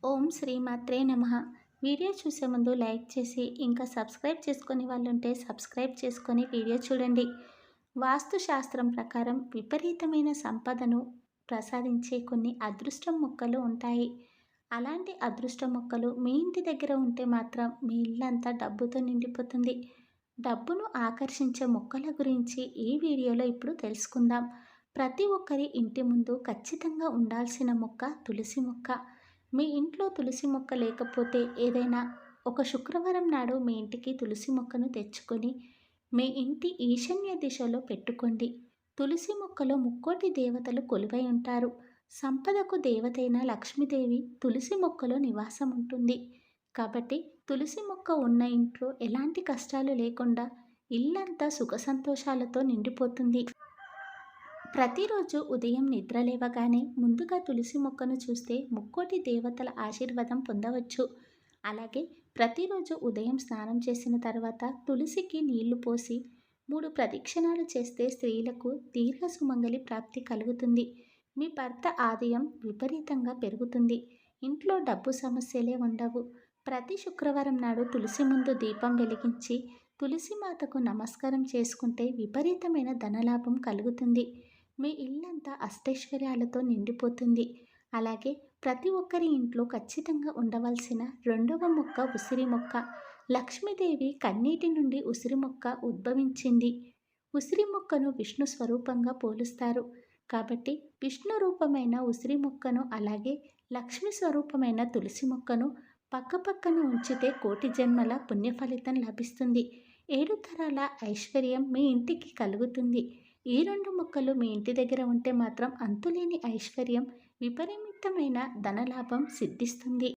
ఓం శ్రీమాత్రే నమః. వీడియో చూసే ముందు లైక్ చేసి ఇంకా సబ్స్క్రైబ్ చేసుకొని వాళ్ళుంటే సబ్స్క్రైబ్ చేసుకొని వీడియో చూడండి. వాస్తు శాస్త్రం ప్రకారం విపరీతమైన సంపదను ప్రసాదించే కొన్ని అదృష్టం మొక్కలు ఉంటాయి. అలాంటి అదృష్టం మొక్కలు మీ ఇంటి దగ్గర ఉంటే మాత్రం మీ ఇల్లంతా డబ్బుతో నిండిపోతుంది. డబ్బును ఆకర్షించే మొక్కల గురించి ఈ వీడియోలో ఇప్పుడు తెలుసుకుందాం. ప్రతి ఒక్కరి ఇంటి ముందు ఖచ్చితంగా ఉండాల్సిన మొక్క తులసి మొక్క. మీ ఇంట్లో తులసి మొక్క లేకపోతే ఏదైనా ఒక శుక్రవారం నాడు మీ ఇంటికి తులసి మొక్కను తెచ్చుకొని మీ ఇంటి ఈశాన్య దిశలో పెట్టుకోండి. తులసి మొక్కలో ముక్కోటి దేవతలు కొలువై ఉంటారు. సంపదకు దేవతైన లక్ష్మీదేవి తులసి మొక్కలో నివాసం ఉంటుంది. కాబట్టి తులసి మొక్క ఉన్న ఇంట్లో ఎలాంటి కష్టాలు లేకుండా ఇల్లంతా సుఖ సంతోషాలతో నిండిపోతుంది. ప్రతిరోజు ఉదయం నిద్ర లేవగానే ముందుగా తులసి మొక్కను చూస్తే ముక్కోటి దేవతల ఆశీర్వాదం పొందవచ్చు. అలాగే ప్రతిరోజు ఉదయం స్నానం చేసిన తర్వాత తులసికి నీళ్లు పోసి 3 ప్రదక్షిణాలు చేస్తే స్త్రీలకు దీర్ఘ సుమంగళి ప్రాప్తి కలుగుతుంది. మీ భర్త ఆదాయం విపరీతంగా పెరుగుతుంది. ఇంట్లో డబ్బు సమస్యలే ఉండవు. ప్రతి శుక్రవారం నాడు తులసి ముందు దీపం వెలిగించి తులసి మాతకు నమస్కారం చేసుకుంటే విపరీతమైన ధనలాభం కలుగుతుంది. మీ ఇల్లంతా అష్టైశ్వర్యాలతో నిండిపోతుంది. అలాగే ప్రతి ఒక్కరి ఇంట్లో ఖచ్చితంగా ఉండవలసిన రెండవ మొక్క ఉసిరి మొక్క. లక్ష్మీదేవి కన్నీటి నుండి ఉసిరి మొక్క ఉద్భవించింది. ఉసిరి మొక్కను విష్ణు స్వరూపంగా పోలుస్తారు. కాబట్టి విష్ణు రూపమైన ఉసిరి మొక్కను అలాగే లక్ష్మి స్వరూపమైన తులసి మొక్కను పక్కపక్కన ఉంచితే కోటి జన్మల పుణ్య ఫలితం లభిస్తుంది. 7 తరాల ఐశ్వర్యం మీ ఇంటికి కలుగుతుంది. ఈ 2 మొక్కలు మీ ఇంటి దగ్గర ఉంటే మాత్రం అంతులేని ఐశ్వర్యం, విపరీతమైన ధనలాభం సిద్ధిస్తుంది.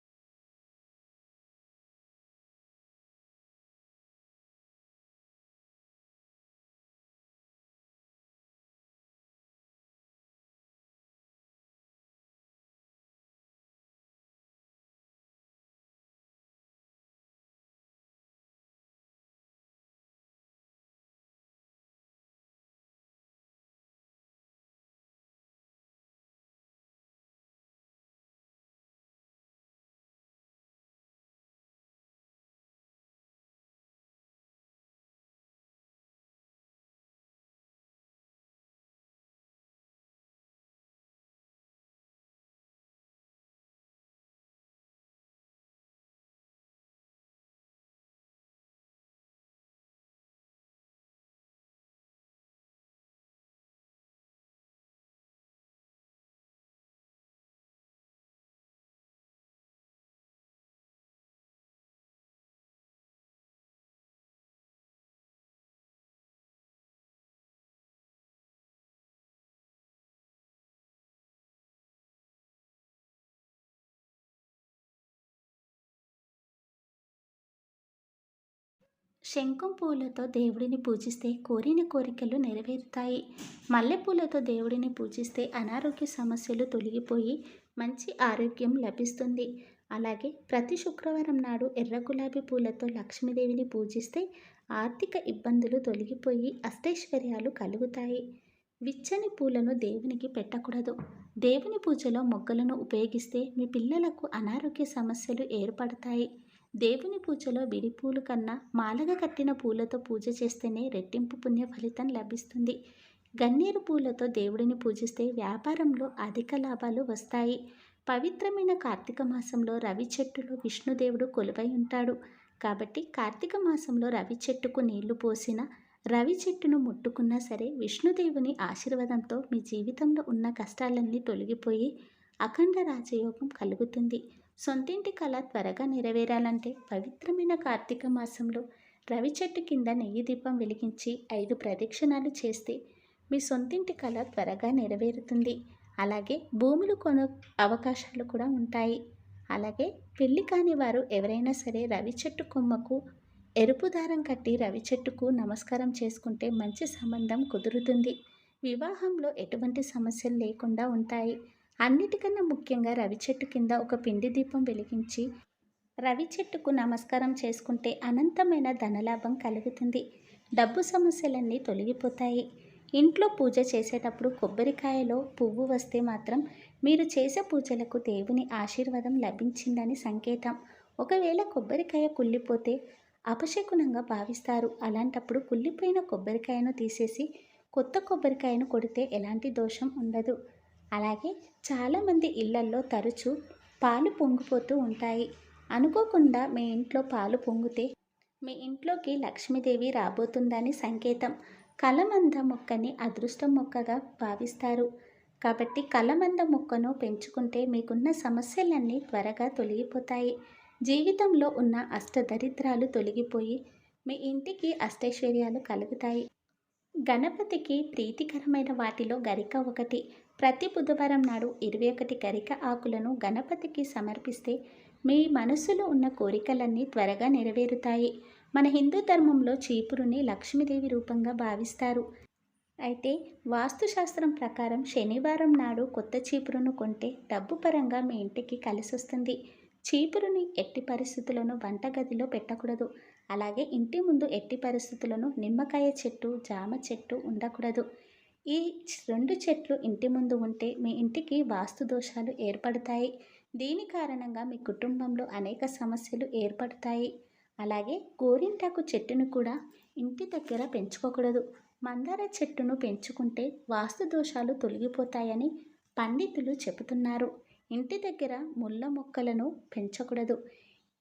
శంఖం పూలతో దేవుడిని పూజిస్తే కోరిన కోరికలు నెరవేరుతాయి. మల్లెపూలతో దేవుడిని పూజిస్తే అనారోగ్య సమస్యలు తొలగిపోయి మంచి ఆరోగ్యం లభిస్తుంది. అలాగే ప్రతి శుక్రవారం నాడు ఎర్ర గులాబీ పూలతో లక్ష్మీదేవిని పూజిస్తే ఆర్థిక ఇబ్బందులు తొలగిపోయి అష్టైశ్వర్యాలు కలుగుతాయి. విచ్చని పూలను దేవునికి పెట్టకూడదు. దేవుని పూజలో మొగ్గలను ఉపయోగిస్తే మీ పిల్లలకు అనారోగ్య సమస్యలు ఏర్పడతాయి. దేవుని పూజలో విడి పూలు కన్నా మాలగా కట్టిన పూలతో పూజ చేస్తేనే రెట్టింపు పుణ్య ఫలితం లభిస్తుంది. గన్నేరు పూలతో దేవుడిని పూజిస్తే వ్యాపారంలో అధిక లాభాలు వస్తాయి. పవిత్రమైన కార్తీక మాసంలో రవి చెట్టులో విష్ణుదేవుడు కొలువై ఉంటాడు. కాబట్టి కార్తీక మాసంలో రవి చెట్టుకు నీళ్లు పోసిన రవి చెట్టును ముట్టుకున్నా సరే విష్ణుదేవుని ఆశీర్వాదంతో మీ జీవితంలో ఉన్న కష్టాలన్నీ తొలగిపోయి అఖండ రాజయోగం కలుగుతుంది. సొంతింటి కళ త్వరగా నెరవేరాలంటే పవిత్రమైన కార్తీక మాసంలో రవి చెట్టు కింద నెయ్యి దీపం వెలిగించి 5 ప్రదక్షిణాలు చేస్తే మీ సొంతింటి కళ త్వరగా నెరవేరుతుంది. అలాగే భూములు కొను అవకాశాలు కూడా ఉంటాయి. అలాగే పెళ్లి కాని వారు ఎవరైనా సరే రవి చెట్టు కొమ్మకు ఎరుపు దారం కట్టి రవి చెట్టుకు నమస్కారం చేసుకుంటే మంచి సంబంధం కుదురుతుంది. వివాహంలో ఎటువంటి సమస్యలు లేకుండా ఉంటాయి. అన్నిటికన్నా ముఖ్యంగా రవి చెట్టు కింద ఒక పిండి దీపం వెలిగించి రవి చెట్టుకు నమస్కారం చేసుకుంటే అనంతమైన ధనలాభం కలుగుతుంది. డబ్బు సమస్యలన్నీ తొలగిపోతాయి. ఇంట్లో పూజ చేసేటప్పుడు కొబ్బరికాయలో పువ్వు వస్తే మాత్రం మీరు చేసే పూజలకు దేవుని ఆశీర్వాదం లభించిందని సంకేతం. ఒకవేళ కొబ్బరికాయ కుళ్ళిపోతే అపశకునంగా భావిస్తారు. అలాంటప్పుడు కుళ్ళిపోయిన కొబ్బరికాయను తీసేసి కొత్త కొబ్బరికాయను కొడితే ఎలాంటి దోషం ఉండదు. అలాగే చాలామంది ఇళ్లల్లో తరచూ పాలు పొంగిపోతూ ఉంటాయి. అనుకోకుండా మీ ఇంట్లో పాలు పొంగితే మీ ఇంట్లోకి లక్ష్మీదేవి రాబోతుందని సంకేతం. కలమంద మొక్కని అదృష్టం మొక్కగా భావిస్తారు. కాబట్టి కలమంద మొక్కను పెంచుకుంటే మీకున్న సమస్యలన్నీ త్వరగా తొలగిపోతాయి. జీవితంలో ఉన్న అష్టదరిద్రాలు తొలగిపోయి మీ ఇంటికి అష్టైశ్వర్యాలు కలుగుతాయి. గణపతికి ప్రీతికరమైన వాటిలో గరిక ఒకటి. ప్రతి బుధవారం నాడు 21 గరిక ఆకులను గణపతికి సమర్పిస్తే మీ మనసులో ఉన్న కోరికలన్నీ త్వరగా నెరవేరుతాయి. మన హిందూ ధర్మంలో చీపురుని లక్ష్మీదేవి రూపంగా భావిస్తారు. అయితే వాస్తుశాస్త్రం ప్రకారం శనివారం నాడు కొత్త చీపురును కొంటే డబ్బు పరంగా మీ ఇంటికి కలిసొస్తుంది. చీపురుని ఎట్టి పరిస్థితులను వంటగదిలో పెట్టకూడదు. అలాగే ఇంటి ముందు ఎట్టి పరిస్థితులను నిమ్మకాయ చెట్టు, జామ చెట్టు ఉండకూడదు. ఈ 2 చెట్లు ఇంటి ముందు ఉంటే మీ ఇంటికి వాస్తు దోషాలు ఏర్పడతాయి. దీని కారణంగా మీ కుటుంబంలో అనేక సమస్యలు ఏర్పడతాయి. అలాగే గోరింటాకు చెట్టును కూడా ఇంటి దగ్గర పెంచుకోకూడదు. మందార చెట్టును పెంచుకుంటే వాస్తు దోషాలు తొలగిపోతాయని పండితులు చెబుతున్నారు. ఇంటి దగ్గర ముళ్ళ మొక్కలను పెంచకూడదు.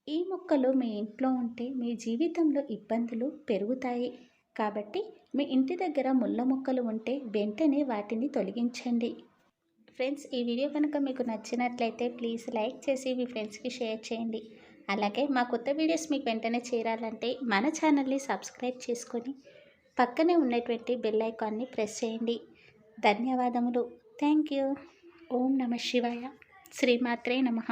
ఈ మొక్కలు మీ ఇంట్లో ఉంటే మీ జీవితంలో ఇబ్బందులు పెరుగుతాయి. కాబట్టి మీ ఇంటి దగ్గర ముళ్ళ మొక్కలు ఉంటే వెంటనే వాటిని తొలగించండి. ఫ్రెండ్స్, ఈ వీడియో కనుక మీకు నచ్చినట్లయితే ప్లీజ్ లైక్ చేసి మీ ఫ్రెండ్స్కి షేర్ చేయండి. అలాగే మా కొత్త వీడియోస్ మీకు వెంటనే చేరాలంటే మన ఛానల్ని సబ్స్క్రైబ్ చేసుకొని పక్కనే ఉన్నటువంటి బెల్ ఐకాన్ని ప్రెస్ చేయండి. ధన్యవాదములు. Thank you. ఓం నమః శివాయ. శ్రీమాత్రే నమః.